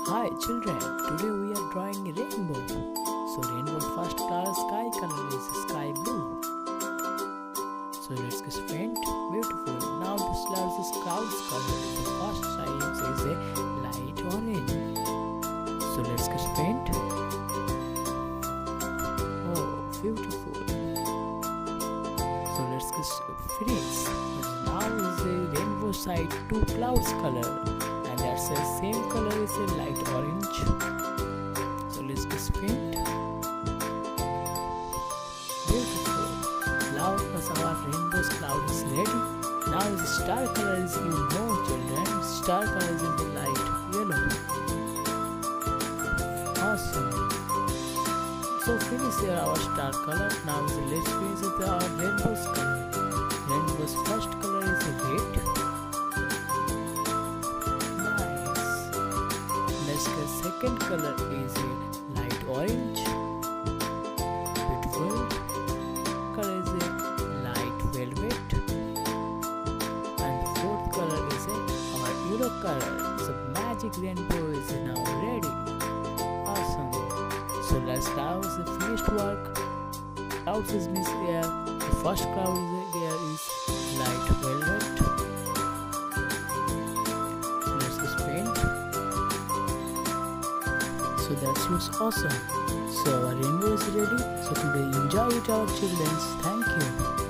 Hi children, today we are drawing a rainbow. So rainbow first color sky color is sky blue. So let's get paint. Beautiful. Now this cloud is clouds color. The first size is a light orange. So let's get paint. Oh, beautiful. So let's get finish. Now is a rainbow side two clouds color. And that's the same color is a light orange. So let's just paint. Beautiful. Now as our rainbow's cloud is ready. Now the star color is, you know children, star color is in the light yellow. Awesome. So finish here our star color. Now let's finish with our rainbow's color. Rainbow's first color is red. The second color is a light orange. Beautiful. Color is a light velvet. And the fourth color is our yellow color. So magic rainbow is now ready. Awesome. So let's start the finished work. Clouds is means air. The first cloud is air is light velvet. So let's just paint. So that looks awesome. So our rainbow is ready. So today enjoy it our children. Thank you.